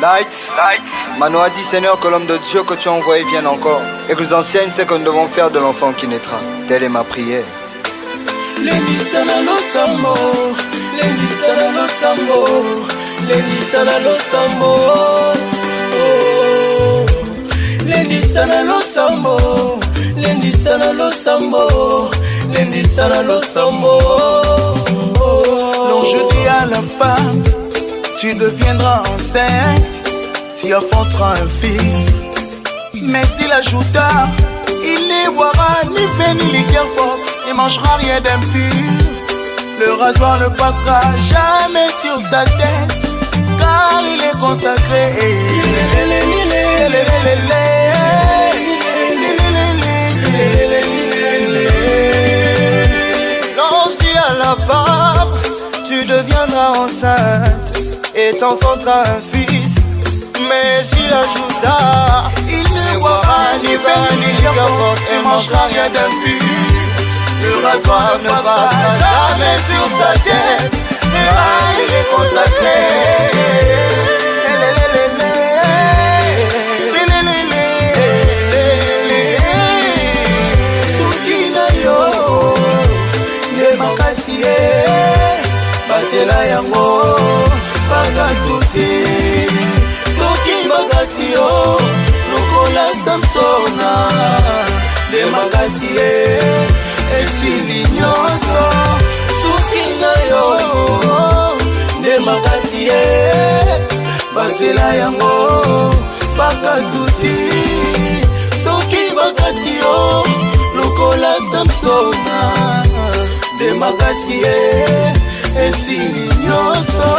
Lights, Mano a dit Seigneur que l'homme de Dieu que tu as envoyé vienne encore et que nous enseigne ce que nous devons faire de l'enfant qui naîtra. Telle est ma prière. Lendisa na losambo, lendisa na losambo, lendisa na losambo, lendisa na losambo, lendisa na losambo, lendisa na losambo. Non, je dis à la femme, tu deviendras enceinte, tu enfanteras un fils. Mais s'il ajouta, il ne boira ni vin ni liqueur forte, il mangera rien d'impur. Le rasoir ne passera jamais sur sa tête, car il est consacré. Non, si à la femme, tu deviendras enceinte et t'enfanteras un fils. Mais s'il ajouta, il ne boira ni vin ni liqueur forte, il mangera rien d'impur. le rasoir ne passera jamais sur ta tête, car il est consacré. Batela yango bakatuti soki bakati yo lokola Samsona de makasi ye esili nyonso soki na yo de makasi ye batela yango bakatuti soki bakati yo lokola Samsona de makasi ye esili nyonso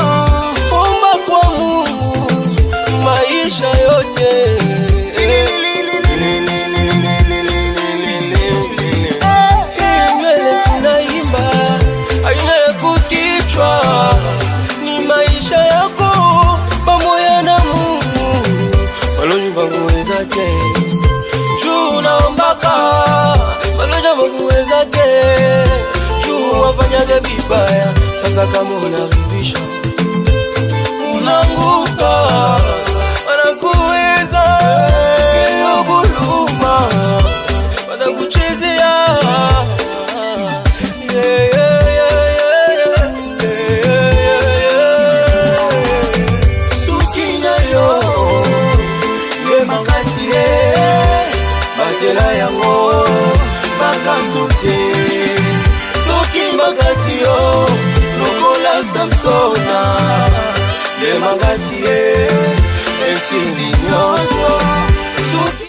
omba kwa Mungu maisha yote nywele tunaimba aina ya kukichwa ni maisha yako pamoja na Mungu walonyi bakuweza te juu naombaka walonyi bakuweza te juu wafanyage vibaya. Sasa kama unarudisha unanguka wanakuweza hiyo buluma wanakuchezea suki nayo ye makasi batela yango bakantute soki bakati yo lokola Samsona de makasi ye esili nyonso suki.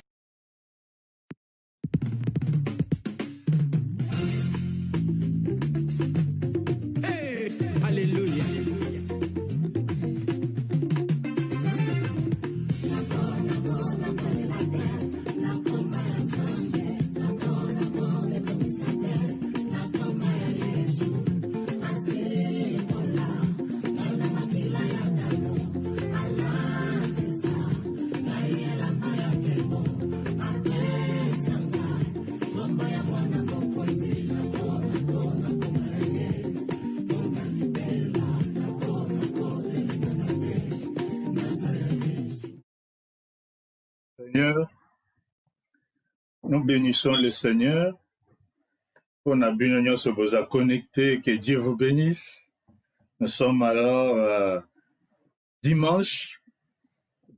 Alléluia. Seigneur, nous bénissons le Seigneur pour la bénédiction se vous a connecté, que Dieu vous bénisse. Nous sommes alors dimanche.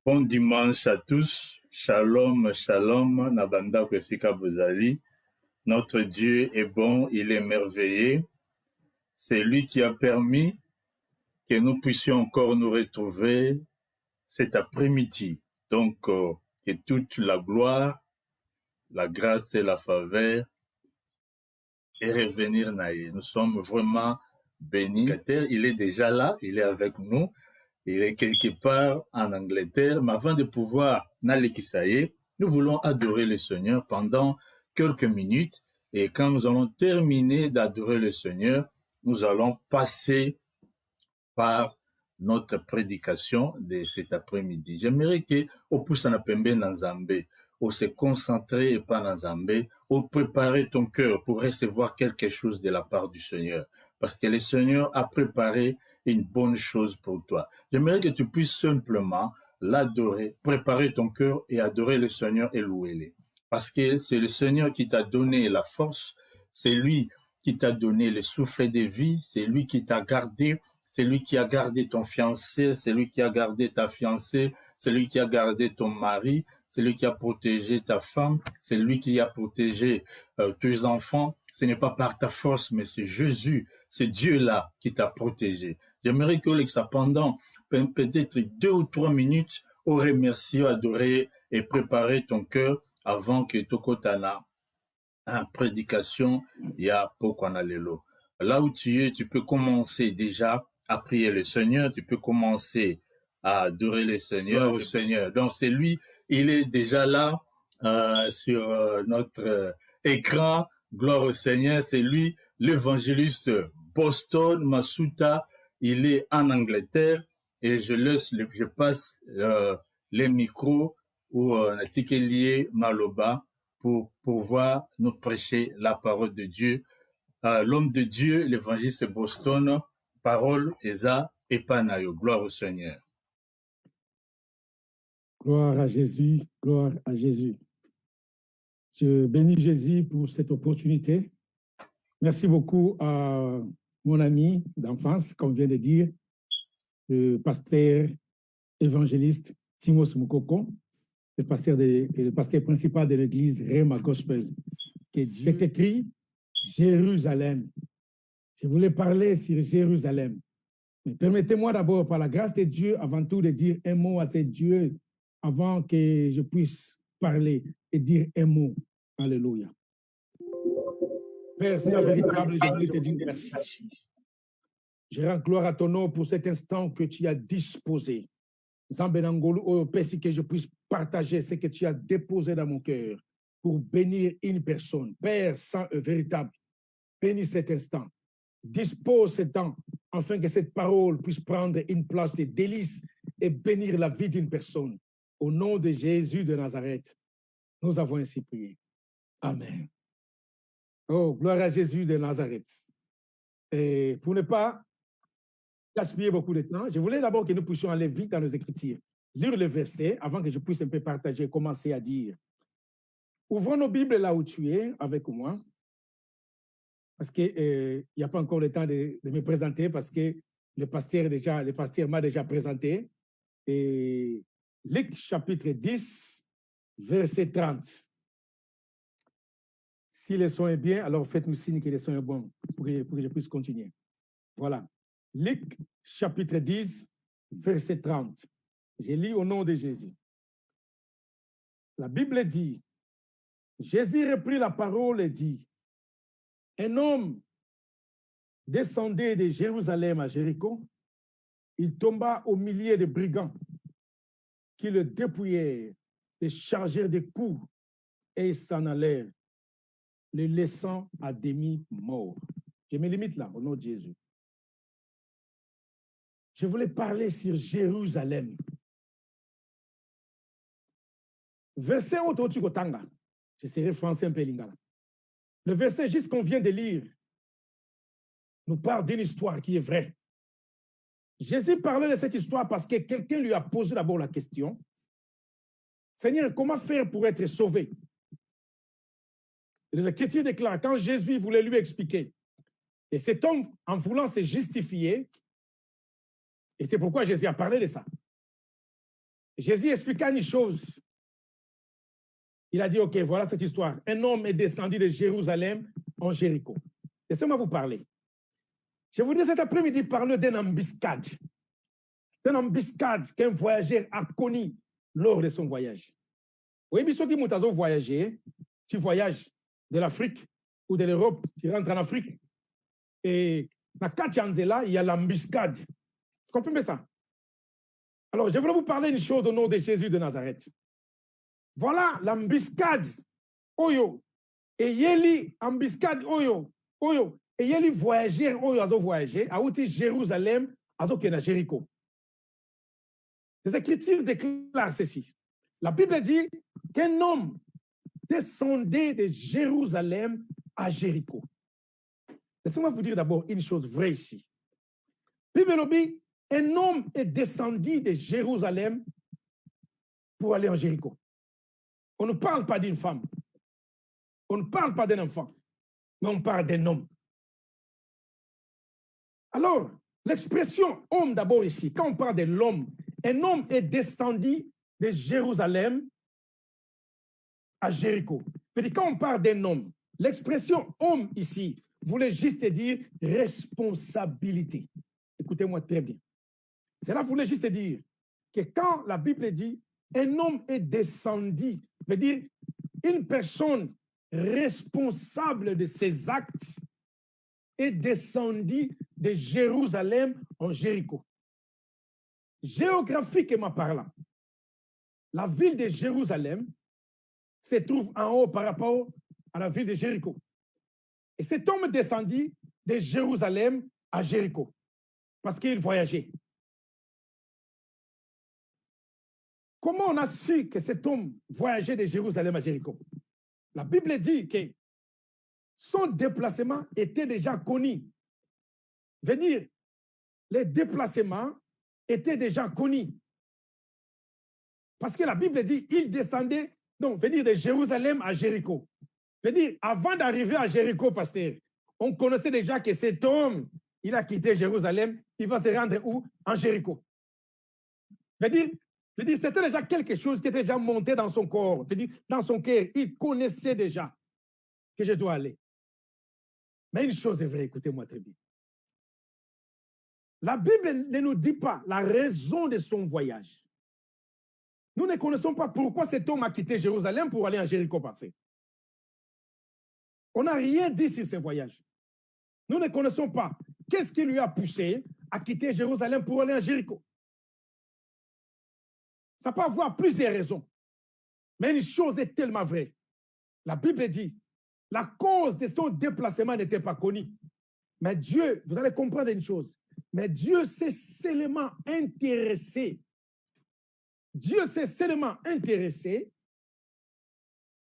Bon dimanche à tous. Shalom, shalom, Nabanda Kwesika Bozali. Notre Dieu est bon, il est merveilleux. C'est lui qui a permis que nous puissions encore nous retrouver cet après-midi. Donc, que toute la gloire, la grâce et la faveur et revenir naïe. Nous sommes vraiment bénis. Il est déjà là, il est avec nous. Il est quelque part en Angleterre. Mais avant de pouvoir n'aller Kisaye, nous voulons adorer le Seigneur pendant quelques minutes. Et quand nous allons terminer d'adorer le Seigneur, nous allons passer par notre prédication de cet après-midi. J'aimerais que au pousse na pembe na Nzambe, au se concentrer et pas na Nzambe, au préparer ton cœur pour recevoir quelque chose de la part du Seigneur. Parce que le Seigneur a préparé une bonne chose pour toi. J'aimerais que tu puisses simplement l'adorer, préparer ton cœur et adorer le Seigneur et louer-le. Parce que c'est le Seigneur qui t'a donné la force, c'est lui qui t'a donné le souffle de vie, c'est lui qui t'a gardé, c'est lui qui a gardé ton fiancé, c'est lui qui a gardé ta fiancée, c'est lui qui a gardé ton mari, c'est lui qui a protégé ta femme, c'est lui qui a protégé tes enfants. Ce n'est pas par ta force, mais c'est Jésus, c'est Dieu-là qui t'a protégé. J'aimerais que ça pendant peut-être 2 ou 3 minutes, au remercier, adorer et préparer ton cœur avant que Tokotana en prédication, il y a Pokwana Lelo. Là où tu es, tu peux commencer déjà à prier le Seigneur, tu peux commencer à adorer le Seigneur, au Seigneur. Donc c'est lui, il est déjà là sur notre écran. Gloire au Seigneur, c'est lui, l'évangéliste Boston Masuta. Il est en Angleterre et je passe les micros au Natikelier Maloba pour pouvoir nous prêcher la parole de Dieu. L'homme de Dieu, l'évangéliste Boston, parole Eza et Panayo. Gloire au Seigneur. Gloire à Jésus, gloire à Jésus. Je bénis Jésus pour cette opportunité. Merci beaucoup à mon ami d'enfance, comme vient de dire, le pasteur évangéliste Timos Mukoko, le pasteur principal de l'église Rema Gospel. C'est écrit Jérusalem. Je voulais parler sur Jérusalem. Mais permettez-moi d'abord, par la grâce de Dieu, avant tout de dire un mot à ce Dieu avant que je puisse parler et dire un mot. Alléluia. Père Saint véritable, je voulais te dire merci. Je rends gloire à ton nom pour cet instant que tu as disposé. Zambenangolu, oh Père, que je puisse partager ce que tu as déposé dans mon cœur pour bénir une personne. Père Saint véritable, bénis cet instant. Dispose ce temps afin que cette parole puisse prendre une place de délice et bénir la vie d'une personne. Au nom de Jésus de Nazareth, nous avons ainsi prié. Amen. Oh, gloire à Jésus de Nazareth. Et pour ne pas gaspiller beaucoup de temps, je voulais d'abord que nous puissions aller vite dans nos Écritures, lire le verset avant que je puisse un peu partager, commencer à dire. Ouvrons nos Bibles là où tu es avec moi, parce qu'il n'y a pas encore le temps de me présenter, parce que le pasteur m'a déjà présenté. Et Luc chapitre 10, verset 30. Si le son est bien, alors faites-nous signe que le son est bon pour que je puisse continuer. Voilà. Luc chapitre 10, verset 30. Je lis au nom de Jésus. La Bible dit, Jésus reprit la parole et dit, un homme descendait de Jérusalem à Jéricho, il tomba au milieu de brigands qui le dépouillèrent, le chargèrent de coups et s'en allèrent, le laissant à demi mort. Je me limite là, au nom de Jésus. Je voulais parler sur Jérusalem. Verset Ototugotanga. Je serai français un peu lingala. Le verset juste qu'on vient de lire nous parle d'une histoire qui est vraie. Jésus parlait de cette histoire parce que quelqu'un lui a posé d'abord la question, Seigneur, comment faire pour être sauvé? Les Écritures déclarent, quand Jésus voulait lui expliquer, et cet homme, en voulant se justifier, et c'est pourquoi Jésus a parlé de ça. Jésus expliqua une chose. Il a dit, OK, voilà cette histoire. Un homme est descendu de Jérusalem en Jéricho. Laissez-moi vous parler. Je voudrais cet après-midi parler d'une embuscade. D'une embuscade qu'un voyageur a connu lors de son voyage. Oui, mais ceux qui ont voyagé, tu voyages de l'Afrique ou de l'Europe, tu rentres en Afrique. Et dans Kachanzela, il y a l'embuscade. Vous comprenez ça? Alors, je voulais vous parler d'une chose au nom de Jésus de Nazareth. Voilà l'embuscade. Oyo. Et yeli embuscade oyo. Oyo. Et yeli voyageur oyo azo voyager à outi Jérusalem azo kena Jéricho. Les Écritures déclarent ceci. La Bible dit qu'un homme descendait de Jérusalem à Jéricho. Laissez-moi vous dire d'abord une chose vraie ici. Bible dit, un homme est descendu de Jérusalem pour aller en Jéricho. On ne parle pas d'une femme. On ne parle pas d'un enfant. Mais on parle d'un homme. Alors, l'expression homme d'abord ici, quand on parle de l'homme, un homme est descendu de Jérusalem à Jéricho. Quand on parle d'un homme, l'expression homme ici voulait juste dire responsabilité. Écoutez-moi très bien. Cela voulait juste dire que quand la Bible dit un homme est descendu, veut dire une personne responsable de ses actes est descendue de Jérusalem en Jéricho. Géographiquement parlant, la ville de Jérusalem se trouve en haut par rapport à la ville de Jéricho. Et cet homme descendit de Jérusalem à Jéricho parce qu'il voyageait. Comment on a su que cet homme voyageait de Jérusalem à Jéricho? La Bible dit que son déplacement était déjà connu. Veut dire, les déplacements étaient déjà connus. Parce que la Bible dit, il descendait, donc, veut dire de Jérusalem à Jéricho. Veut dire, avant d'arriver à Jéricho, pasteur, on connaissait déjà que cet homme, il a quitté Jérusalem, il va se rendre où? En Jéricho. Veut dire, c'était déjà quelque chose qui était déjà monté dans son corps, veut dire, dans son cœur. Il connaissait déjà que je dois aller. Mais une chose est vraie, écoutez-moi très bien. La Bible ne nous dit pas la raison de son voyage. Nous ne connaissons pas pourquoi cet homme a quitté Jérusalem pour aller en Jéricho passer. On n'a rien dit sur ce voyage. Nous ne connaissons pas qu'est-ce qui lui a poussé à quitter Jérusalem pour aller en Jéricho. Ça peut avoir plusieurs raisons. Mais une chose est tellement vraie. La Bible dit, la cause de son déplacement n'était pas connue. Mais Dieu, vous allez comprendre une chose, mais Dieu s'est seulement intéressé. Dieu s'est seulement intéressé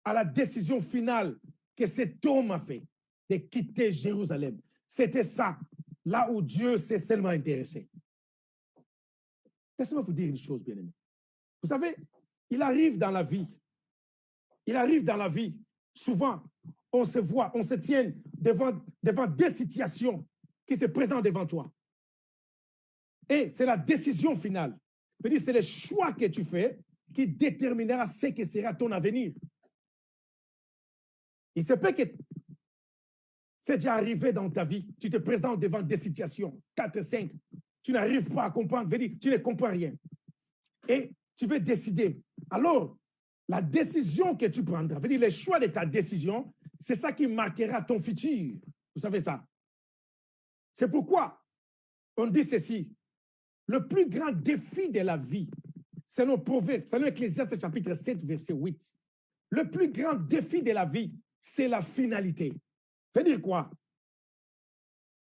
à la décision finale que cet homme a fait de quitter Jérusalem. C'était ça, là où Dieu s'est seulement intéressé. Laissez-moi vous dire une chose, bien-aimé. Vous savez, il arrive dans la vie, souvent, on se voit, on se tient devant des situations qui se présentent devant toi. Et c'est la décision finale. C'est le choix que tu fais qui déterminera ce que sera ton avenir. Il se peut que c'est déjà arrivé dans ta vie, tu te présentes devant des situations, 4, 5, tu n'arrives pas à comprendre, tu ne comprends rien. Et tu veux décider. Alors, la décision que tu prendras, le choix de ta décision, c'est ça qui marquera ton futur. Vous savez ça. C'est pourquoi on dit ceci. Le plus grand défi de la vie, c'est nos Proverbes, c'est Ecclésiaste chapitre 7, verset 8. Le plus grand défi de la vie, c'est la finalité. Ça veut dire quoi?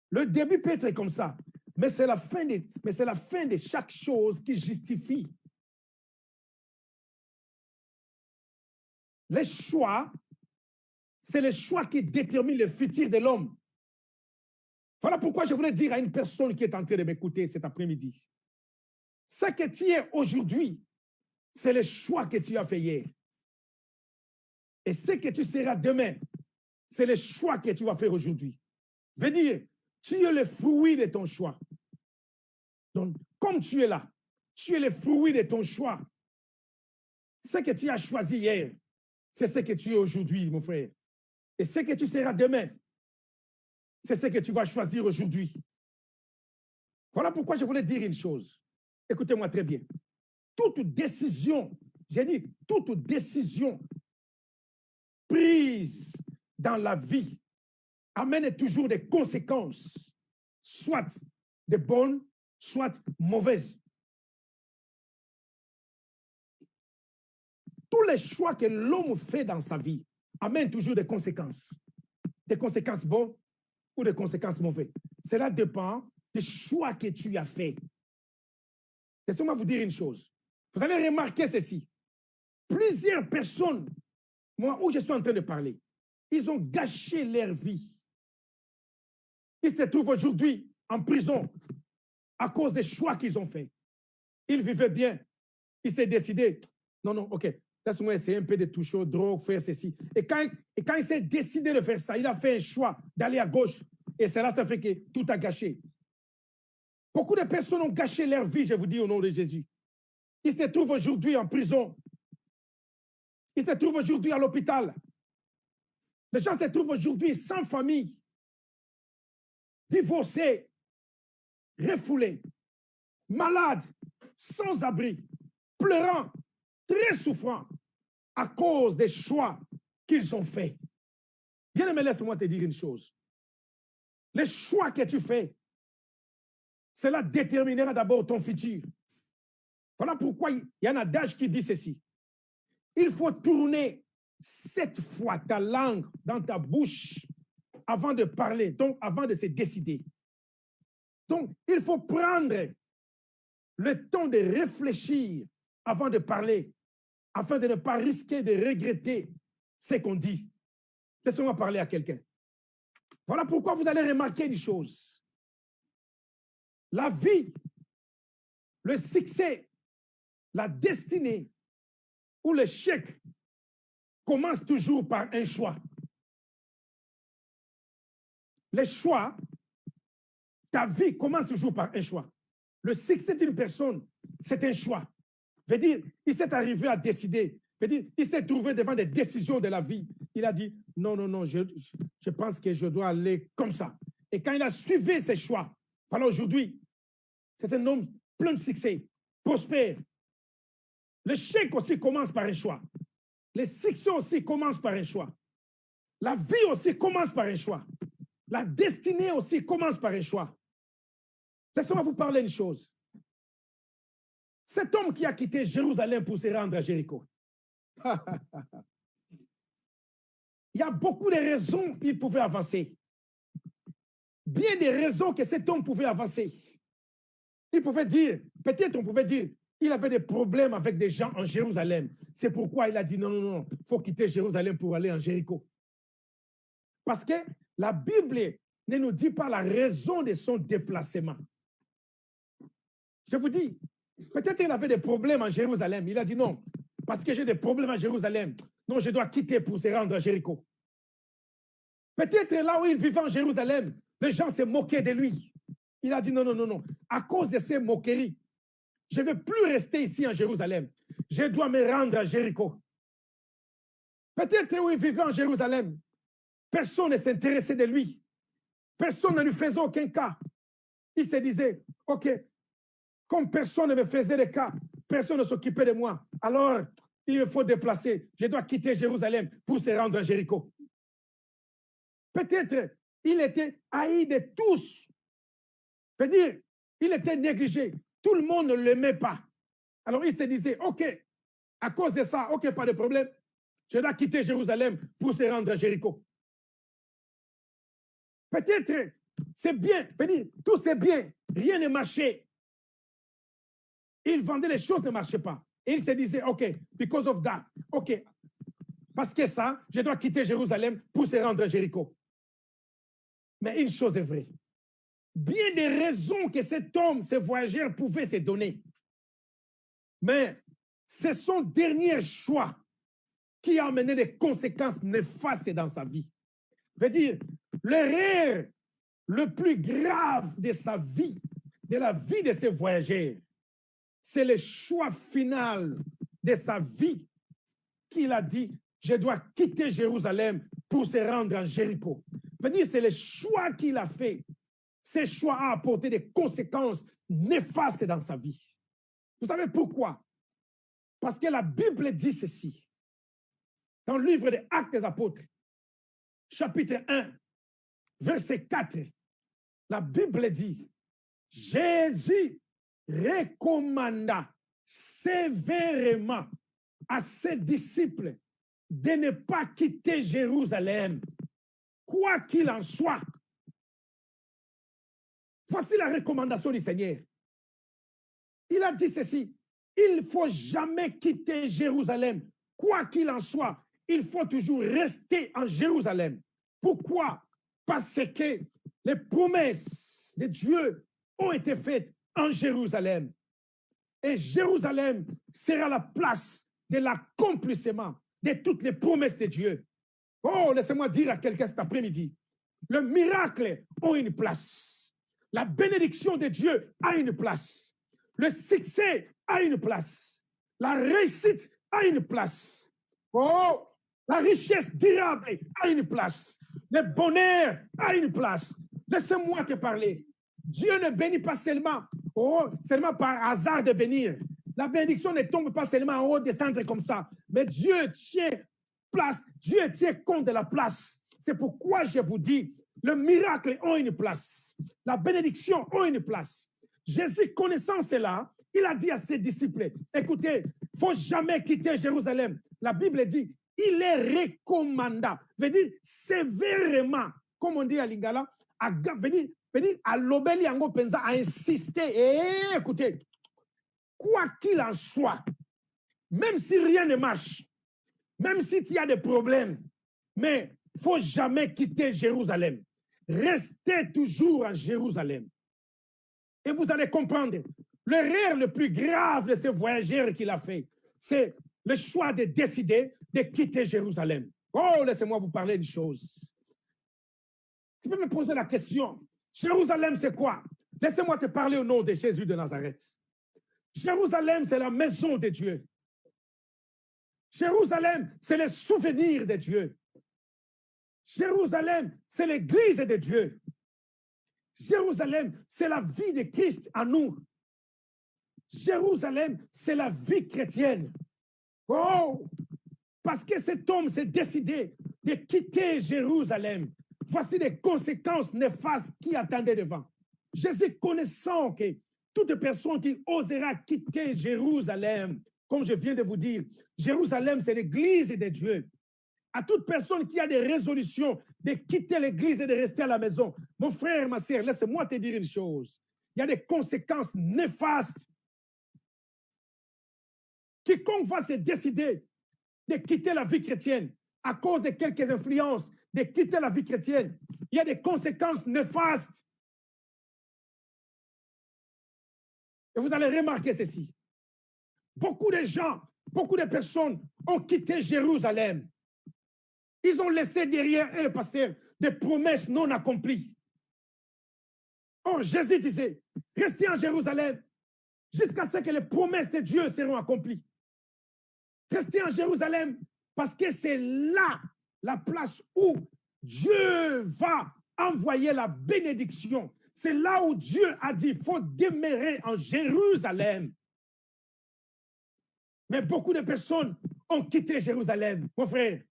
Le début peut être comme ça, mais c'est la fin de chaque chose qui justifie. Les choix, c'est les choix qui déterminent le futur de l'homme. Voilà pourquoi je voulais dire à une personne qui est en train de m'écouter cet après-midi, ce que tu es aujourd'hui, c'est le choix que tu as fait hier. Et ce que tu seras demain, c'est le choix que tu vas faire aujourd'hui. Veut dire, tu es le fruit de ton choix. Donc, comme tu es là, tu es le fruit de ton choix. Ce que tu as choisi hier, c'est ce que tu es aujourd'hui, mon frère. Et ce que tu seras demain, c'est ce que tu vas choisir aujourd'hui. Voilà pourquoi je voulais dire une chose. Écoutez-moi très bien. Toute décision, j'ai dit, toute décision prise dans la vie amène toujours des conséquences, soit de bonnes, soit mauvaises. Tous les choix que l'homme fait dans sa vie amènent toujours des conséquences bonnes ou des conséquences mauvaises. Cela dépend des choix que tu as faits. Laissez-moi vous dire une chose. Vous allez remarquer ceci. Plusieurs personnes, moi, où je suis en train de parler, ils ont gâché leur vie. Ils se trouvent aujourd'hui en prison à cause des choix qu'ils ont faits. Ils vivaient bien. Ils s'est décidé, Non, non, ok. Laisse-moi essayer un peu de toucher aux drogues, faire ceci. Et quand il s'est décidé de faire ça, il a fait un choix d'aller à gauche. Et cela, ça fait que tout a gâché. Beaucoup de personnes ont gâché leur vie, je vous dis au nom de Jésus. Ils se trouvent aujourd'hui en prison. Ils se trouvent aujourd'hui à l'hôpital. Les gens se trouvent aujourd'hui sans famille, divorcés, refoulés, malades, sans abri, pleurant, très souffrants à cause des choix qu'ils ont faits. Bien-aimé, laisse-moi te dire une chose. Les choix que tu fais, cela déterminera d'abord ton futur. Voilà pourquoi il y a un adage qui dit ceci. Il faut tourner 7 fois ta langue dans ta bouche avant de parler, donc avant de se décider. Donc, il faut prendre le temps de réfléchir avant de parler, afin de ne pas risquer de regretter ce qu'on dit. Laissez-moi parler à quelqu'un. Voilà pourquoi vous allez remarquer une chose. La vie, le succès, la destinée ou l'échec commence toujours par un choix. Les choix, ta vie commence toujours par un choix. Le succès d'une personne, c'est un choix. Veut dire, il s'est arrivé à décider. Veut dire, il s'est trouvé devant des décisions de la vie. Il a dit, non, non, non, je pense que je dois aller comme ça. Et quand il a suivi ses choix, voilà aujourd'hui, c'est un homme plein de succès, prospère. L'échec aussi commence par un choix. Les succès aussi commencent par un choix. La vie aussi commence par un choix. La destinée aussi commence par un choix. Laissez-moi vous parler une chose. Cet homme qui a quitté Jérusalem pour se rendre à Jéricho, il y a beaucoup de raisons qu'il pouvait avancer. Bien des raisons que cet homme pouvait avancer. Il pouvait dire, peut-être on pouvait dire, il avait des problèmes avec des gens en Jérusalem. C'est pourquoi il a dit non, non, non, il faut quitter Jérusalem pour aller en Jéricho. Parce que la Bible ne nous dit pas la raison de son déplacement. Je vous dis, peut-être qu'il avait des problèmes en Jérusalem. Il a dit non, parce que j'ai des problèmes en Jérusalem. Non, je dois quitter pour se rendre à Jéricho. Peut-être là où il vivait en Jérusalem, les gens se moquaient de lui. Il a dit non, non, non, non. À cause de ces moqueries, je ne vais plus rester ici en Jérusalem. Je dois me rendre à Jéricho. Peut-être où il vivait en Jérusalem, personne ne s'intéressait de lui. Personne ne lui faisait aucun cas. Il se disait, OK, comme personne ne me faisait de cas, personne ne s'occupait de moi. Alors, il me faut déplacer. Je dois quitter Jérusalem pour se rendre à Jéricho. Peut-être il était haï de tous. C'est-à-dire, il était négligé. Tout le monde ne l'aimait pas. Alors, il se disait, OK, à cause de ça, OK, pas de problème. Je dois quitter Jérusalem pour se rendre à Jéricho. Peut-être, c'est bien. C'est-à-dire, tout c'est bien. Rien ne marchait. Il vendait les choses ne marchaient pas. Et il se disait, OK, because of that, OK, parce que ça, je dois quitter Jérusalem pour se rendre à Jéricho. Mais une chose est vraie. Bien des raisons que cet homme, ce voyageur, pouvait se donner. Mais c'est son dernier choix qui a amené des conséquences néfastes dans sa vie. Je veux dire, l'erreur le plus grave de sa vie, de la vie de ce voyageur, c'est le choix final de sa vie qu'il a dit, je dois quitter Jérusalem pour se rendre en Jéricho. Je veux dire, c'est le choix qu'il a fait. Ce choix a apporté des conséquences néfastes dans sa vie. Vous savez pourquoi? Parce que la Bible dit ceci. Dans le livre des Actes des Apôtres, chapitre 1, verset 4, la Bible dit, Jésus recommanda sévèrement à ses disciples de ne pas quitter Jérusalem, quoi qu'il en soit. Voici la recommandation du Seigneur. Il a dit ceci, il ne faut jamais quitter Jérusalem, quoi qu'il en soit. Il faut toujours rester en Jérusalem. Pourquoi? Parce que les promesses de Dieu ont été faites en Jérusalem. Et Jérusalem sera la place de l'accomplissement de toutes les promesses de Dieu. Oh, laissez-moi dire à quelqu'un cet après-midi, le miracle a une place. La bénédiction de Dieu a une place. Le succès a une place. La réussite a une place. Oh, la richesse durable a une place. Le bonheur a une place. Laissez-moi te parler. Dieu ne bénit pas seulement, seulement par hasard de bénir. La bénédiction ne tombe pas seulement en haut, descendre comme ça. Mais Dieu tient place. Dieu tient compte de la place. C'est pourquoi je vous dis, le miracle a une place. La bénédiction a une place. Jésus, connaissant cela, il a dit à ses disciples, écoutez, il ne faut jamais quitter Jérusalem. La Bible dit, il est recommandé, veut dire sévèrement, comme on dit à Lingala, veut dire à l'obéli ango penza, à insister. Et écoutez, quoi qu'il en soit, même si rien ne marche, même si il y a des problèmes, mais il ne faut jamais quitter Jérusalem. Restez toujours en Jérusalem. Et vous allez comprendre, l'erreur le plus grave de ce voyageur qu'il a fait, c'est le choix de décider de quitter Jérusalem. Oh, laissez-moi vous parler d'une chose. Tu peux me poser la question, Jérusalem c'est quoi? Laissez-moi te parler au nom de Jésus de Nazareth. Jérusalem, c'est la maison de Dieu. Jérusalem, c'est le souvenir de Dieu. Jérusalem, c'est l'église de Dieu. Jérusalem, c'est la vie de Christ en nous. Jérusalem, c'est la vie chrétienne. Oh, parce que cet homme s'est décidé de quitter Jérusalem. Voici les conséquences néfastes qui attendaient devant. Jésus, connaissant que toute personne qui osera quitter Jérusalem, comme je viens de vous dire, Jérusalem, c'est l'église de Dieu. À toute personne qui a des résolutions de quitter l'église et de rester à la maison, mon frère, ma sœur, laisse-moi te dire une chose. Il y a des conséquences néfastes. Quiconque va se décider de quitter la vie chrétienne à cause de quelques influences, de quitter la vie chrétienne, il y a des conséquences néfastes. Et vous allez remarquer ceci. Beaucoup de gens, beaucoup de personnes ont quitté Jérusalem. Ils ont laissé derrière eux, pasteur, des promesses non accomplies. Oh, Jésus disait, restez en Jérusalem jusqu'à ce que les promesses de Dieu seront accomplies. Restez en Jérusalem parce que c'est là la place où Dieu va envoyer la bénédiction. C'est là où Dieu a dit, il faut demeurer en Jérusalem. Mais beaucoup de personnes ont quitté Jérusalem, mon frère.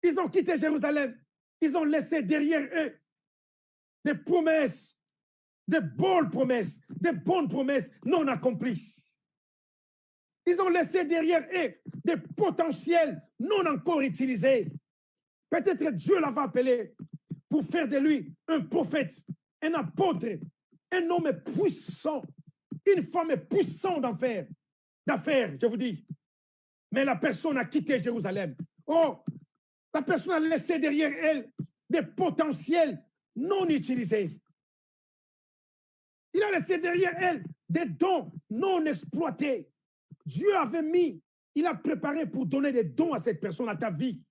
Ils ont quitté Jérusalem. Ils ont laissé derrière eux des promesses, des bonnes promesses non accomplies. Ils ont laissé derrière eux des potentiels non encore utilisés. Peut-être Dieu l'avait appelé pour faire de lui un prophète, un apôtre, un homme puissant, une femme puissante d'affaires, je vous dis. Mais la personne a quitté Jérusalem. Oh, la personne a laissé derrière elle des potentiels non utilisés. Il a laissé derrière elle des dons non exploités. Dieu avait mis, il a préparé pour donner des dons à cette personne, à ta vie.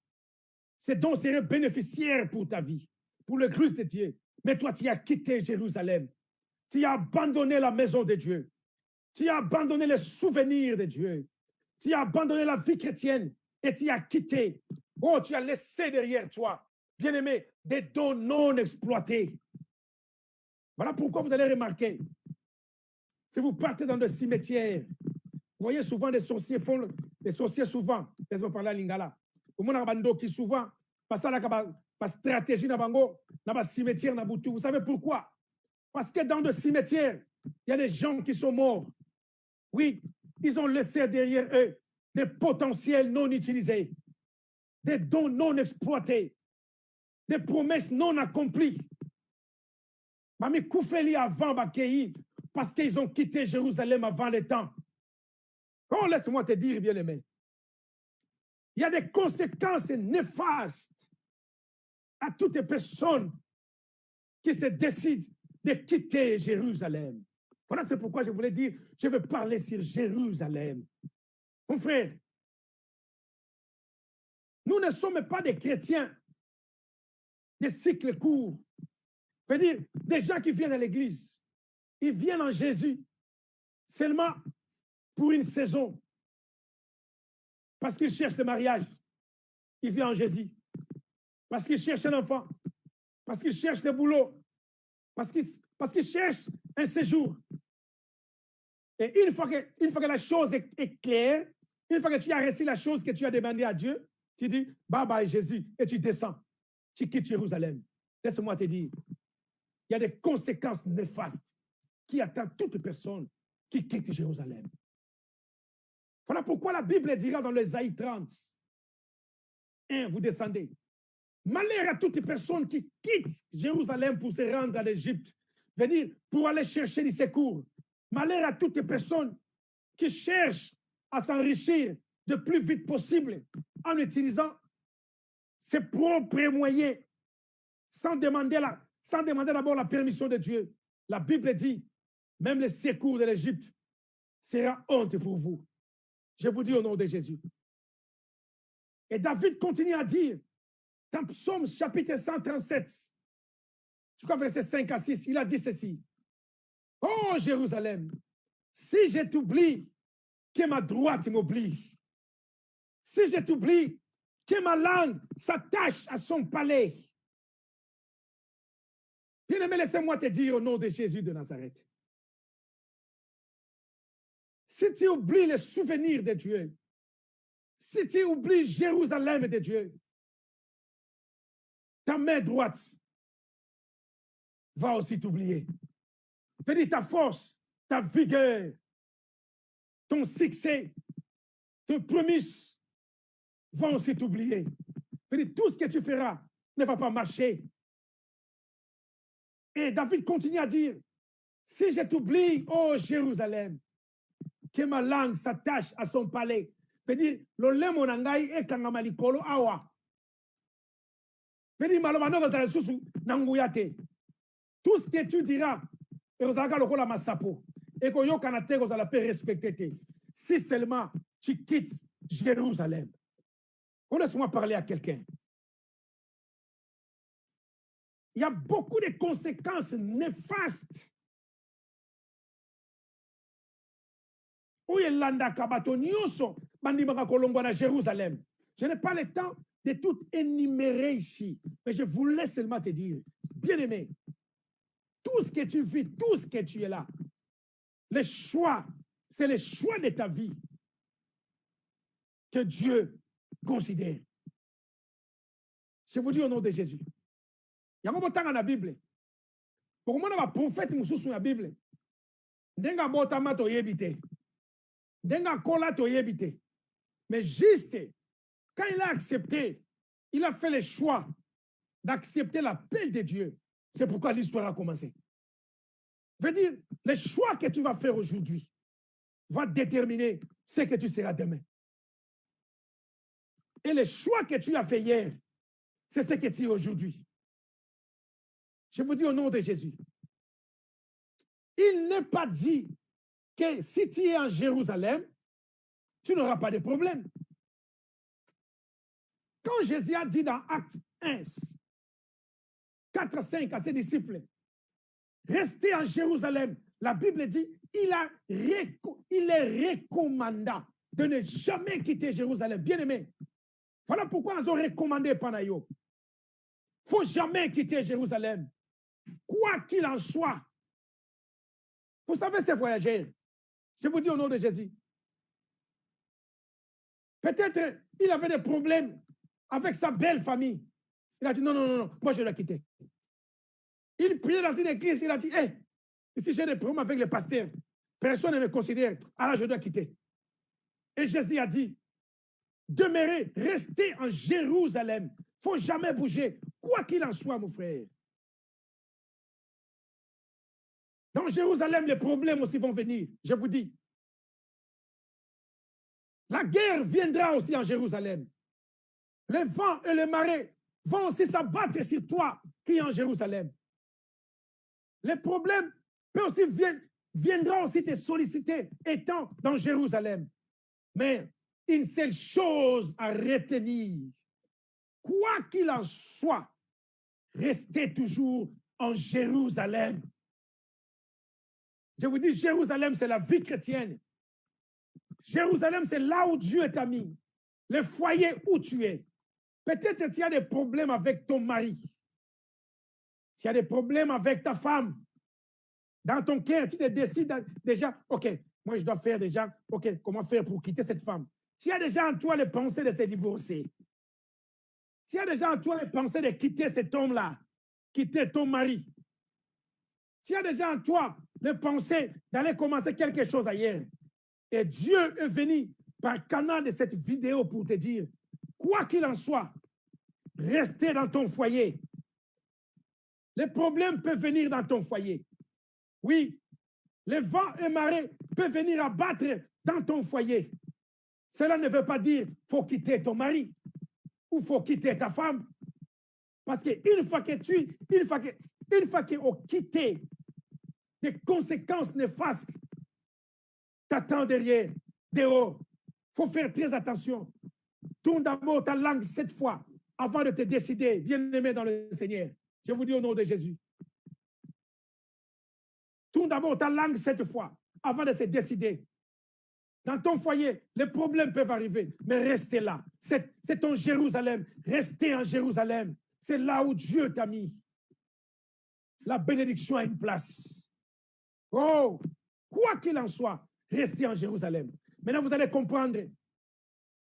Ces dons seraient bénéficiaires pour ta vie, pour le Christ de Dieu. Mais toi, tu as quitté Jérusalem. Tu as abandonné la maison de Dieu. Tu as abandonné les souvenirs de Dieu. Tu as abandonné la vie chrétienne et tu as quitté. Oh, tu as laissé derrière toi, bien-aimé, des dons non exploités. Voilà pourquoi vous allez remarquer, si vous partez dans des cimetières, vous voyez souvent des sorciers font, les sorciers souvent, laissez-moi parler à Lingala, au monde abando qui souvent, parce que stratégie na bango, na cimetière na boutou. Vous savez pourquoi? Parce que dans des cimetières, il y a des gens qui sont morts. Oui, ils ont laissé derrière eux des potentiels non utilisés, des dons non exploités, des promesses non accomplies. Mami Koufeli avant Bakei, parce qu'ils ont quitté Jérusalem avant le temps. Oh, laisse-moi te dire, bien-aimé, il y a des conséquences néfastes à toutes les personnes qui se décident de quitter Jérusalem. Voilà, c'est pourquoi je voulais dire, je veux parler sur Jérusalem. Mon frère, nous ne sommes pas des chrétiens, des cycles courts. C'est-à-dire, des gens qui viennent à l'église, ils viennent en Jésus seulement pour une saison. Parce qu'ils cherchent le mariage, ils viennent en Jésus. Parce qu'ils cherchent un enfant, parce qu'ils cherchent le boulot, parce qu'ils cherchent un séjour. Et une fois que la chose est claire, une fois que tu as reçu la chose que tu as demandé à Dieu, tu dis, bye bye Jésus, et tu descends. Tu quittes Jérusalem. Laisse-moi te dire, il y a des conséquences néfastes qui attendent toute personne qui quitte Jérusalem. Voilà pourquoi la Bible dira dans l'Ésaïe 30, 1, vous descendez. Malheur à toute personne qui quitte Jérusalem pour se rendre à l'Égypte, veut dire pour aller chercher du secours. Malheur à toute personne qui cherche à s'enrichir le plus vite possible en utilisant ses propres moyens sans demander d'abord la permission de Dieu. La Bible dit, même le secours de l'Égypte sera honte pour vous. Je vous dis au nom de Jésus. Et David continue à dire, dans Psaume chapitre 137, je crois verset 5 à 6, il a dit ceci. Oh Jérusalem, si je t'oublie, que ma droite m'oublie. Si je t'oublie, que ma langue s'attache à son palais. Bien-aimé, laissez-moi te dire au nom de Jésus de Nazareth. Si tu oublies les souvenirs de Dieu, si tu oublies Jérusalem de Dieu, ta main droite va aussi t'oublier. C'est-à-dire ta force, ta vigueur, ton succès, tes promesses vont aussi t'oublier. C'est-à-dire tout ce que tu feras ne va pas marcher. Et David continue à dire, si je t'oublie, oh Jérusalem, que ma langue s'attache à son palais. C'est-à-dire, le lemo nangai e kangamalikolo awa. C'est-à-dire, malomano gazala susu nanguyate. Tout ce que tu diras, et vous allez le masapo, et que yo kanate vous allez respecter. Si seulement tu quittes Jérusalem. Laisse-moi parler à quelqu'un. Il y a beaucoup de conséquences néfastes. Jérusalem. Je n'ai pas le temps de tout énumérer ici, mais je voulais seulement te dire, bien-aimé, tout ce que tu vis, tout ce que tu es là, le choix, c'est le choix de ta vie que Dieu considère. Je vous dis au nom de Jésus. Il y a un temps dans la Bible. Pour moi, un prophète dans la Bible. Denga botama to yebite. Denga kola to yebite. Mais juste, quand il a accepté, il a fait le choix d'accepter l'appel de Dieu. C'est pourquoi l'histoire a commencé. Je veux dire, le choix que tu vas faire aujourd'hui va déterminer ce que tu seras demain. Et le choix que tu as fait hier, c'est ce que tu es aujourd'hui. Je vous dis au nom de Jésus. Il n'est pas dit que si tu es en Jérusalem, tu n'auras pas de problème. Quand Jésus a dit dans Acte 1, 4-5 à ses disciples, restez en Jérusalem, la Bible dit, il est recommandant de ne jamais quitter Jérusalem. Bien aimé, voilà pourquoi nous avons recommandé Panayo. Il ne faut jamais quitter Jérusalem. Quoi qu'il en soit. Vous savez ces voyageurs, je vous dis au nom de Jésus, peut-être il avait des problèmes avec sa belle famille. Il a dit non, moi je dois quitter. Il priait dans une église, il a dit, ici j'ai des problèmes avec les pasteurs, personne ne me considère, alors je dois quitter. Et Jésus a dit, demeurez, restez en Jérusalem, il ne faut jamais bouger, quoi qu'il en soit, mon frère. Dans Jérusalem, les problèmes aussi vont venir, je vous dis. La guerre viendra aussi en Jérusalem. Les vents et les marées vont aussi s'abattre sur toi qui es en Jérusalem. Les problèmes peuvent aussi viendront aussi te solliciter étant dans Jérusalem. Mais une seule chose à retenir, quoi qu'il en soit, restez toujours en Jérusalem. Je vous dis, Jérusalem, c'est la vie chrétienne. Jérusalem, c'est là où Dieu t'a mis. Le foyer où tu es. Peut-être que tu as des problèmes avec ton mari. Tu as des problèmes avec ta femme. Dans ton cœur, tu te décides déjà, OK, moi je dois faire déjà, OK, comment faire pour quitter cette femme? Tu as déjà en toi les pensées de se divorcer. Tu as déjà en toi les pensées de quitter cet homme-là, quitter ton mari. Tu as déjà en toi les pensées d'aller commencer quelque chose ailleurs. Et Dieu est venu par canal de cette vidéo pour te dire, quoi qu'il en soit, restez dans ton foyer. Les problèmes peuvent venir dans ton foyer. Oui, les vents et marées peuvent venir abattre dans ton foyer. Cela ne veut pas dire qu'il faut quitter ton mari ou il faut quitter ta femme. Parce qu'une fois qu'ils ont quitté, des conséquences néfastes t'attendent derrière, dehors. Il faut faire très attention. Tourne d'abord ta langue 7 fois avant de te décider, bien-aimé dans le Seigneur. Je vous dis au nom de Jésus. Tourne d'abord ta langue 7 fois avant de se décider. Dans ton foyer, les problèmes peuvent arriver, mais restez là. C'est ton Jérusalem. Restez en Jérusalem. C'est là où Dieu t'a mis. La bénédiction a une place. Oh, quoi qu'il en soit, restez en Jérusalem. Maintenant, vous allez comprendre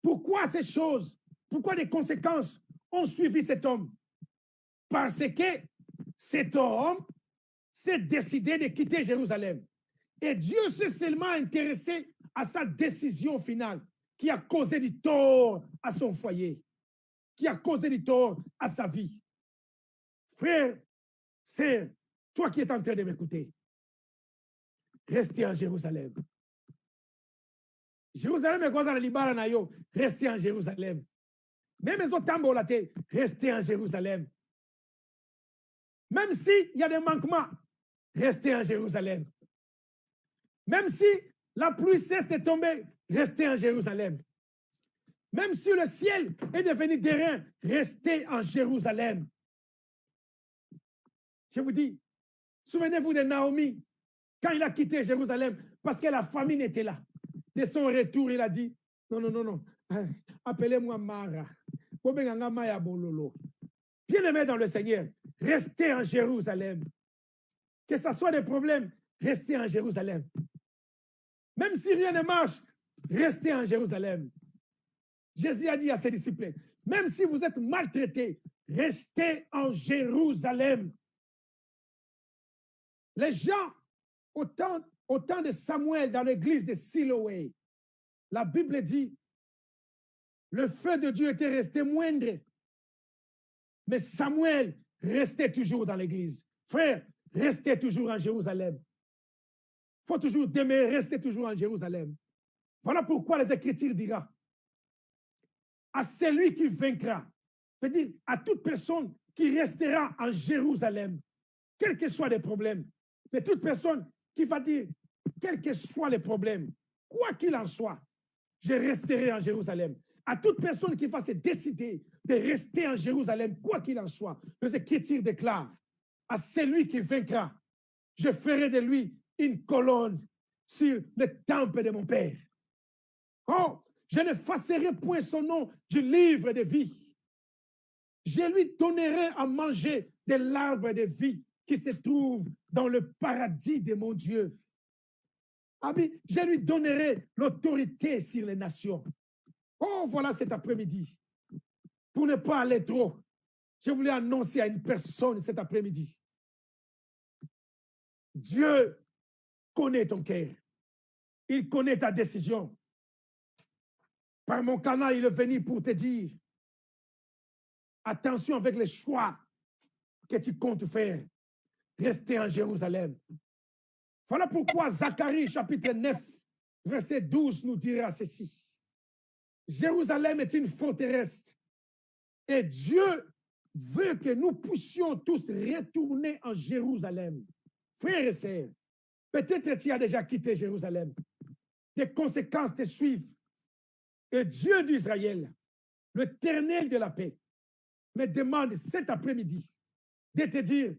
pourquoi ces choses, pourquoi les conséquences ont suivi cet homme. Parce que cet homme s'est décidé de quitter Jérusalem. Et Dieu s'est seulement intéressé à sa décision finale qui a causé du tort à son foyer, qui a causé du tort à sa vie. Frère, sœur, toi qui es en train de m'écouter, restez en Jérusalem. Jérusalem est quoi dans le Liban, restez en Jérusalem. Même les autres tambours, restez en Jérusalem. Même s'il y a des manquements, restez en Jérusalem. Même si la pluie cesse de tomber, restez en Jérusalem. Même si le ciel est devenu terrain, restez en Jérusalem. Je vous dis, souvenez-vous de Naomi, quand il a quitté Jérusalem, parce que la famine était là. De son retour, il a dit, non, appelez-moi Mara. Bien-aimé dans le Seigneur, restez en Jérusalem. Que ce soit des problèmes, restez en Jérusalem. Même si rien ne marche, restez en Jérusalem. Jésus a dit à ses disciples, même si vous êtes maltraités, restez en Jérusalem. Les gens, au temps de Samuel dans l'église de Siloé, la Bible dit, le feu de Dieu était resté moindre. Mais Samuel restait toujours dans l'église. Frère, restez toujours en Jérusalem. Il faut toujours demeurer, rester toujours en Jérusalem. Voilà pourquoi les Écritures diront à celui qui vaincra, c'est-à-dire à toute personne qui restera en Jérusalem, quels que soient les problèmes, mais toute personne qui va dire, quels que soient les problèmes, quoi qu'il en soit, je resterai en Jérusalem. À toute personne qui va se décider de rester en Jérusalem, quoi qu'il en soit, les Écritures déclarent à celui qui vaincra, je ferai de lui une colonne sur le temple de mon Père. Oh, je n'effacerai point son nom du livre de vie. Je lui donnerai à manger de l'arbre de vie qui se trouve dans le paradis de mon Dieu. Ami, je lui donnerai l'autorité sur les nations. Oh, voilà cet après-midi. Pour ne pas aller trop, je voulais annoncer à une personne cet après-midi. Dieu connaît ton cœur. Il connaît ta décision. Par mon canal, il est venu pour te dire, attention avec les choix que tu comptes faire. Restez en Jérusalem. Voilà pourquoi Zacharie, chapitre 9, verset 12, nous dira ceci. Jérusalem est une forteresse et Dieu veut que nous puissions tous retourner en Jérusalem. Frères et sœurs, peut-être tu as déjà quitté Jérusalem. Des conséquences te suivent. Et Dieu d'Israël, l'Éternel de la paix, me demande cet après-midi de te dire,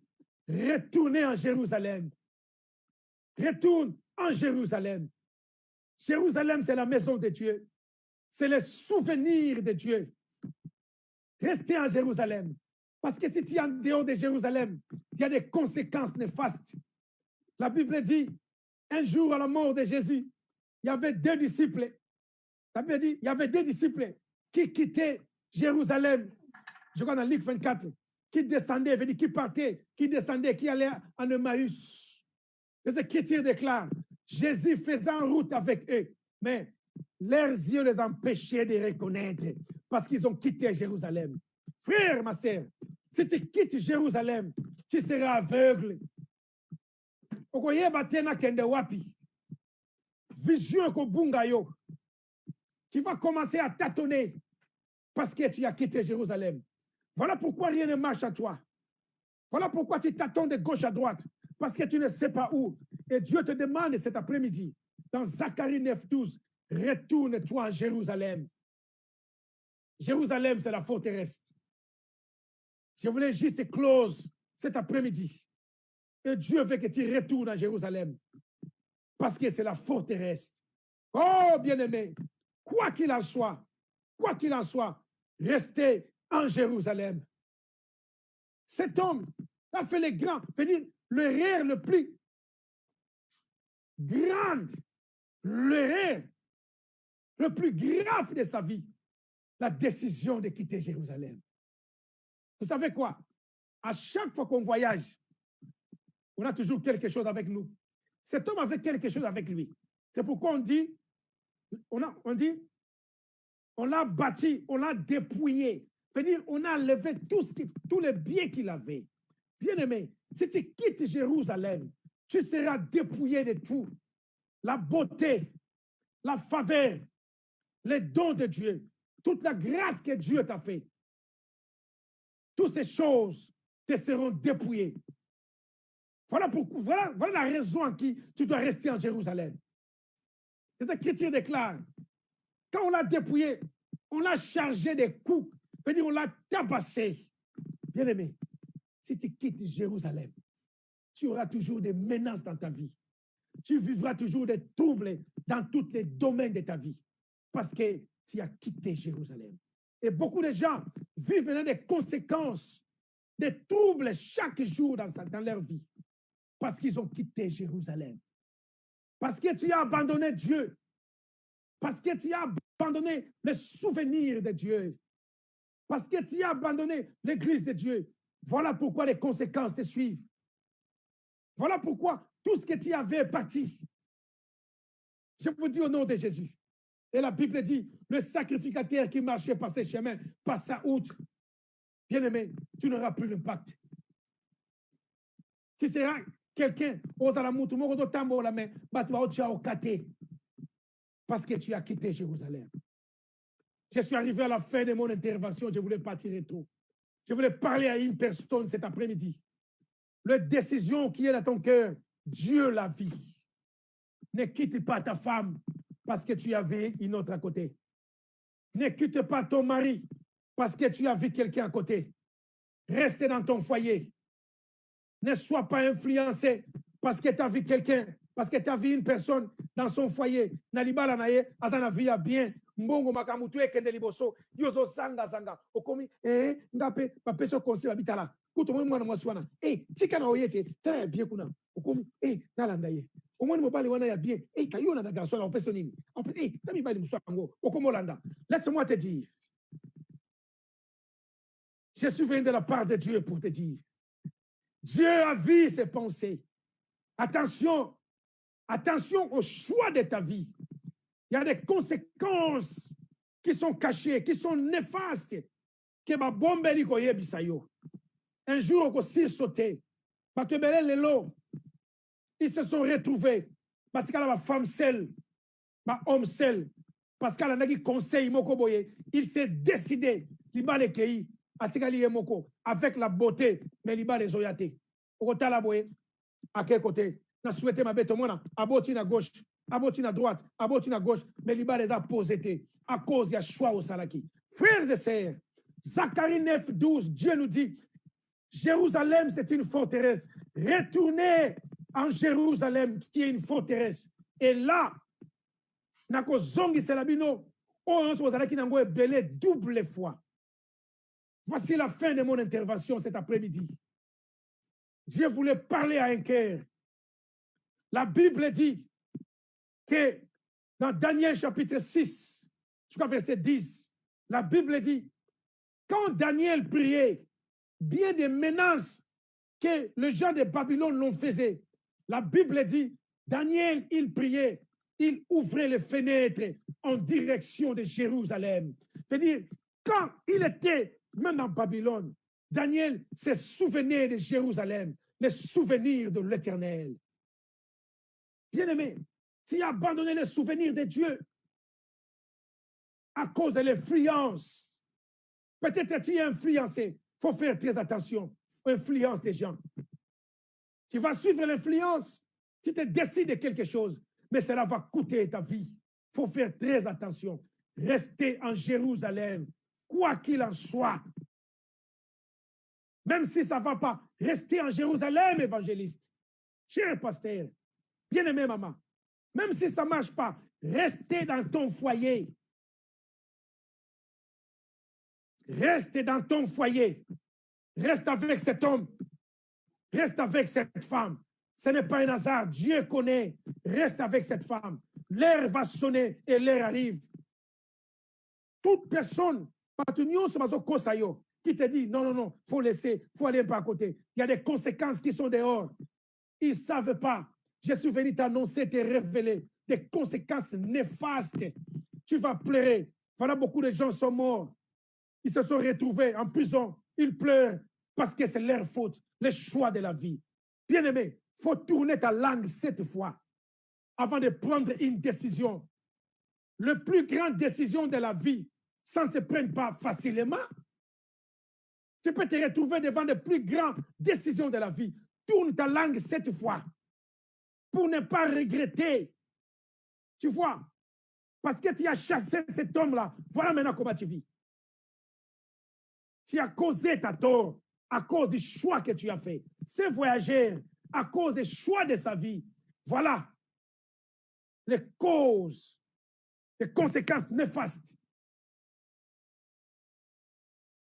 retournez en Jérusalem. Retourne en Jérusalem. Jérusalem, c'est la maison de Dieu. C'est le souvenir de Dieu. Restez en Jérusalem. Parce que si tu es en dehors de Jérusalem, il y a des conséquences néfastes. La Bible dit, un jour à la mort de Jésus, il y avait 2 disciples. La Bible dit, il y avait 2 disciples qui quittaient Jérusalem. Je crois dans Luc 24, qui descendaient, veut dire qui partaient, qui descendaient, qui allaient en Emmaüs. Les Écritures déclarent, Jésus faisait en route avec eux, mais leurs yeux les empêchaient de reconnaître parce qu'ils ont quitté Jérusalem. Frère, ma sœur, si tu quittes Jérusalem, tu seras aveugle. Okoye batena kende wapi. Vision ko bungayo. Tu vas commencer à tâtonner parce que tu as quitté Jérusalem. Voilà pourquoi rien ne marche à toi. Voilà pourquoi tu tâtonnes de gauche à droite. Parce que tu ne sais pas où. Et Dieu te demande cet après-midi, dans Zacharie 9:12, retourne-toi en Jérusalem. Jérusalem, c'est la forteresse. Je voulais juste close cet après-midi. Et Dieu veut que tu retournes à Jérusalem. Parce que c'est la forteresse. Oh, bien-aimé, quoi qu'il en soit, restez en Jérusalem. Cet homme a fait le grand, veut dire le rêve le plus grand, le rêve le plus grave de sa vie, la décision de quitter Jérusalem. Vous savez quoi? À chaque fois qu'on voyage, on a toujours quelque chose avec nous. Cet homme avait quelque chose avec lui. C'est pourquoi on l'a bâti, on l'a dépouillé. C'est-à-dire, on a enlevé tous les biens qu'il avait. Bien-aimé, si tu quittes Jérusalem, tu seras dépouillé de tout. La beauté, la faveur, les dons de Dieu, toute la grâce que Dieu t'a fait. Toutes ces choses te seront dépouillées. Voilà la raison en qui tu dois rester en Jérusalem. Les Écritures déclarent, quand on l'a dépouillé, on l'a chargé des coups, c'est-à-dire on l'a tabassé. Bien-aimé, si tu quittes Jérusalem, tu auras toujours des menaces dans ta vie. Tu vivras toujours des troubles dans tous les domaines de ta vie parce que tu as quitté Jérusalem. Et beaucoup de gens vivent maintenant des conséquences, des troubles chaque jour dans leur vie parce qu'ils ont quitté Jérusalem. Parce que tu as abandonné Dieu. Parce que tu as abandonné le souvenir de Dieu. Parce que tu as abandonné l'église de Dieu. Voilà pourquoi les conséquences te suivent. Voilà pourquoi tout ce que tu avais est parti. Je vous dis au nom de Jésus. Et la Bible dit, le sacrificateur qui marchait par ses chemins passa outre. Bien-aimé, tu n'auras plus l'impact. Tu seras quelqu'un, parce que tu as quitté Jérusalem. Je suis arrivé à la fin de mon intervention, je voulais partir tôt. Je voulais parler à une personne cet après-midi. La décision qui est dans ton cœur, Dieu la vit. Ne quitte pas ta femme parce que tu avais une autre à côté. Ne quitte pas ton mari parce que tu as vu quelqu'un à côté. Reste dans ton foyer. Ne sois pas influencé parce que tu as vu quelqu'un, parce que tu as vu une personne dans son foyer. Nalibala naye, azana via bien. Mbongo makamutu ekende liboso. Yozo sanga. Okomi, ngape, papeso conseil abitala. Kuto mwana mwaswana. Tika na oyete, très bien kuna. Okomi, nalanda ye. Omoni mobali wana ya bien. Kayona na garçon la opeso nini. Tami bali muswango. Okomo landa. Laisse-moi te dire. Je suis venu de la part de Dieu pour te dire. Dieu a vu ses pensées. Attention au choix de ta vie. Il y a des conséquences qui sont cachées, qui sont néfastes. Un jour, aussi sauté. Ils se sont retrouvés. Parce qu'elle a une femme seule, un homme seul. Parce qu'elle a un conseil, il s'est décidé. Avec la beauté, mais il les oyate. À quel côté? Na souhaité ma bête au monde, à boti na gauche, à droite, à gauche, mais il les a posés à cause de choix au Salaki. Frères et sœurs, Zacharie 9, 12, Dieu nous dit, Jérusalem, c'est une forteresse. Retournez en Jérusalem, qui est une forteresse. Et là, nako zongi selabino, on se belé double fois. Voici la fin de mon intervention cet après-midi. Dieu voulait parler à un cœur. La Bible dit que dans Daniel chapitre 6, jusqu'à verset 10, la Bible dit, quand Daniel priait, bien des menaces que les gens de Babylone l'ont faisait, la Bible dit, Daniel, il priait, il ouvrait les fenêtres en direction de Jérusalem. C'est-à-dire, quand il était même en Babylone, Daniel se souvenait de Jérusalem, les souvenirs de l'Éternel. Bien-aimé, tu as abandonné les souvenirs de Dieu à cause de l'influence. Peut-être tu es influencé. Il faut faire très attention aux influences des gens. Tu vas suivre l'influence. Tu te décides de quelque chose, mais cela va coûter ta vie. Il faut faire très attention. Restez en Jérusalem, quoi qu'il en soit. Même si ça ne va pas, restez en Jérusalem, évangéliste. Cher pasteur, bien-aimé maman, même si ça ne marche pas, restez dans ton foyer. Reste dans ton foyer. Reste avec cet homme. Reste avec cette femme. Ce n'est pas un hasard. Dieu connaît. Reste avec cette femme. L'heure va sonner et l'heure arrive. Toute personne, qui te dit non, il faut laisser, il faut aller par côté. Il y a des conséquences qui sont dehors. Ils ne savent pas. Je suis venu t'annoncer, te révéler des conséquences néfastes. Tu vas pleurer. Voilà, beaucoup de gens sont morts. Ils se sont retrouvés en prison. Ils pleurent parce que c'est leur faute, le choix de la vie. Bien-aimé, il faut tourner ta langue 7 fois avant de prendre une décision. La plus grande décision de la vie, ça ne se prend pas facilement. Tu peux te retrouver devant les plus grandes décisions de la vie. Tourne ta langue 7 fois pour ne pas regretter. Tu vois, parce que tu as chassé cet homme-là. Voilà maintenant comment tu vis. Tu as causé ta tort à cause du choix que tu as fait. Ce voyageur, à cause des choix de sa vie, voilà les causes, les conséquences néfastes.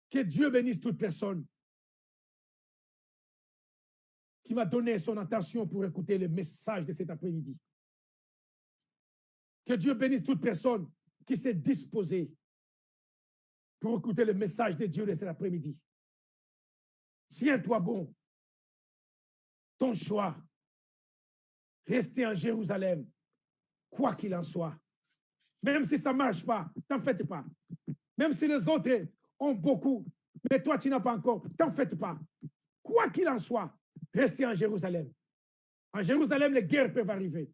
Que Dieu bénisse toute personne qui m'a donné son attention pour écouter le message de cet après-midi. Que Dieu bénisse toute personne qui s'est disposée pour écouter le message de Dieu de cet après-midi. Tiens-toi bon. Ton choix. Rester en Jérusalem, quoi qu'il en soit. Même si ça ne marche pas, t'en faites pas. Même si les autres ont beaucoup, mais toi tu n'as pas encore, t'en faites pas. Quoi qu'il en soit, restez en Jérusalem. En Jérusalem, les guerres peuvent arriver.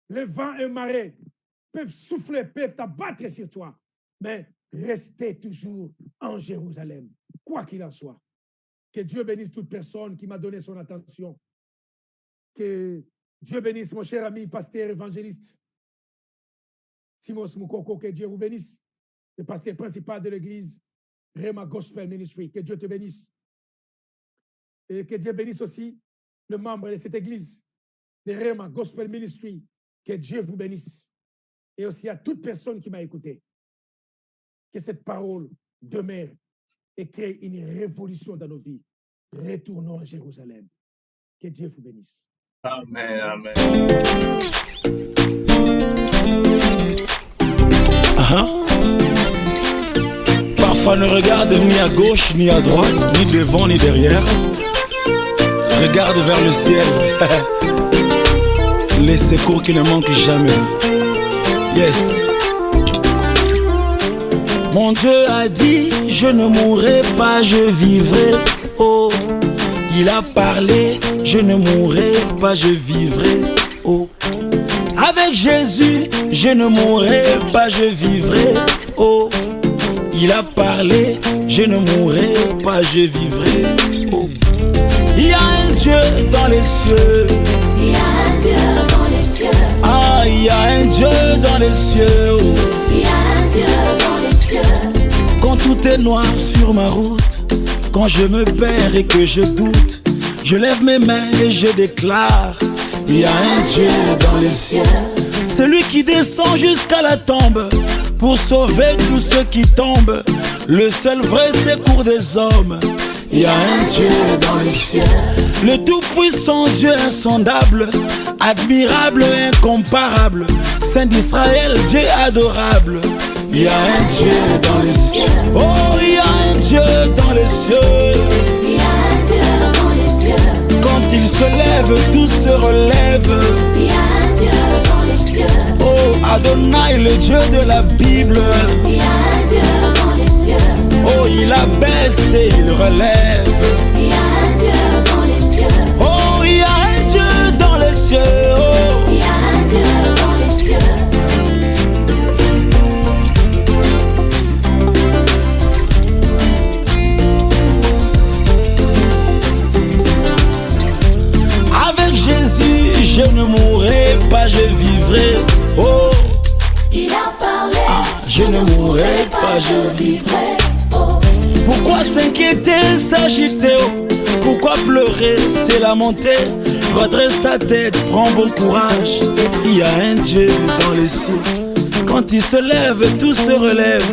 Les vents et marées peuvent souffler, peuvent t'abattre sur toi. Mais restez toujours en Jérusalem, quoi qu'il en soit. Que Dieu bénisse toute personne qui m'a donné son attention. Que Dieu bénisse mon cher ami, pasteur, évangéliste Simos Moukoko, que Dieu vous bénisse. Le pasteur principal de l'église Rema Gospel Ministry, que Dieu te bénisse. Et que Dieu bénisse aussi le membre de cette église, de Rema Gospel Ministry, que Dieu vous bénisse. Et aussi à toute personne qui m'a écouté. Que cette parole demeure et crée une révolution dans nos vies. Retournons à Jérusalem. Que Dieu vous bénisse. Amen, amen. Parfois ne regarde ni à gauche, ni à droite, ni devant, ni derrière. Regarde vers le ciel. Les secours qui ne manquent jamais. Yes. Mon Dieu a dit, je ne mourrai pas, je vivrai. Oh, il a parlé, je ne mourrai pas, je vivrai. Oh, avec Jésus, je ne mourrai pas, je vivrai. Oh, il a parlé, je ne mourrai pas, je vivrai. Oh, il y a un Dieu dans les cieux. Il y a un Dieu dans les cieux. Ah, il y a un Dieu dans les cieux. Oh. Il y a un Dieu dans les cieux. Quand tout est noir sur ma route, quand je me perds et que je doute, je lève mes mains et je déclare, il y a un Dieu dans les cieux. Celui qui descend jusqu'à la tombe pour sauver tous ceux qui tombent, le seul vrai secours des hommes. Il y a un Dieu dans les cieux, le tout-puissant Dieu insondable, admirable et incomparable, Saint d'Israël, Dieu adorable. Il y a un Dieu dans les cieux. Oh, il y a un Dieu dans les cieux. Il y a un Dieu dans les cieux. Quand il se lève, tout se relève. Il y a un Dieu dans les cieux. Oh, Adonai, le Dieu de la Bible. Il y a un Dieu dans les cieux. Oh, il abaisse et il relève. Il y a un Dieu dans les cieux. Oh, il y a un Dieu dans les cieux. Oh. Il y a un Dieu dans les cieux. Avec Jésus, je ne mourrai pas, je vivrai. Oh, Il a parlé. je ne mourrai pas, je vivrai. Oh. Pourquoi s'inquiéter, s'agiter? Oh. Pourquoi pleurer, c'est lamenter? Redresse ta tête, prends bon courage. Il y a un Dieu dans les cieux. Quand il se lève, tout se relève.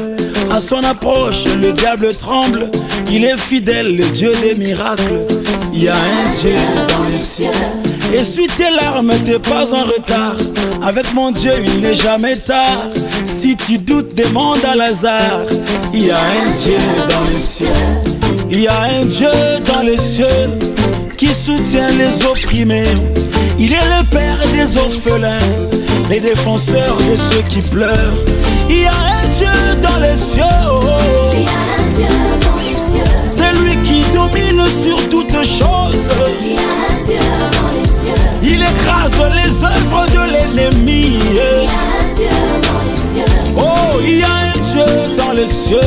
À son approche, le diable tremble. Il est fidèle, le Dieu des miracles. Il y a un Dieu dans les cieux. Essuie tes larmes, t'es pas en retard. Avec mon Dieu, il n'est jamais tard. Si tu doutes, demande à Lazare. Il y a un Dieu dans les cieux. Il y a un Dieu dans les cieux qui soutient les opprimés. Il est le père des orphelins, les défenseurs de ceux qui pleurent. Il y a un Dieu dans les cieux. Oh. Il y a un Dieu dans les cieux. C'est lui qui domine sur toutes choses. Il y a un Dieu dans les cieux. Il écrase les œuvres de l'ennemi. Il y a un Dieu dans les cieux. Oh, il y a un Dieu dans les cieux.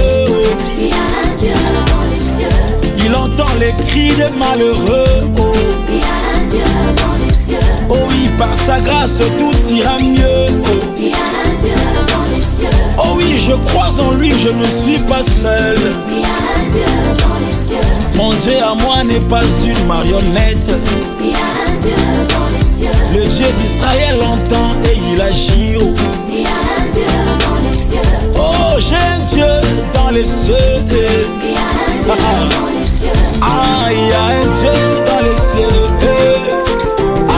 Il y a un Dieu dans les cieux. Il entend les cris des malheureux. Oh, Il y a un Dieu dans les cieux. oh oui, par sa grâce tout ira mieux. Oh, Il y a un Dieu dans les cieux. oh oui, je crois en lui, je ne suis pas seul. Il y a un Dieu dans les cieux. Mon Dieu à moi n'est pas une marionnette. Il y a un Dieu dans les cieux. Le Dieu d'Israël entend et il agit. Oh, Il y a un Dieu dans les cieux. oh, j'ai un Dieu dans les cieux. Il y a un Dieu dans les cieux. Ah, il y a un Dieu dans les cieux. Ah,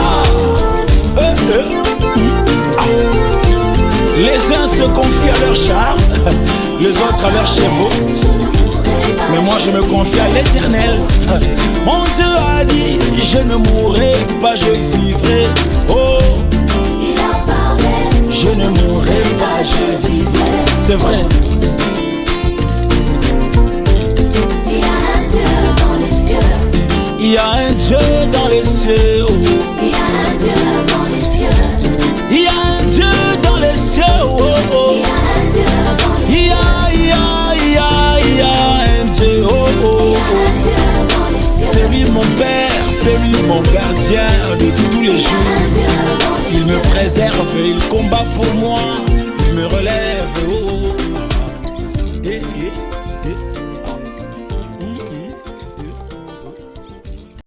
ah. Les uns se confient à leur char, les autres à leurs chevaux. Mais moi je me confie à l'Éternel. Mon Dieu a dit, je ne mourrai pas, je vivrai. Oh, Il a parlé. je ne mourrai pas, je vivrai. C'est vrai. Il y a un Dieu dans les cieux. Il y a un Dieu dans les cieux. Oh. Il y a un Dieu dans les cieux. Il y a un Dieu dans les cieux. Oh, oh. Il y a un Dieu dans les cieux. Il y a un Dieu. Oh, oh, oh. C'est lui mon Père, c'est lui mon gardien de tous les jours. Il me préserve, il combat pour moi, il me relève. Oh.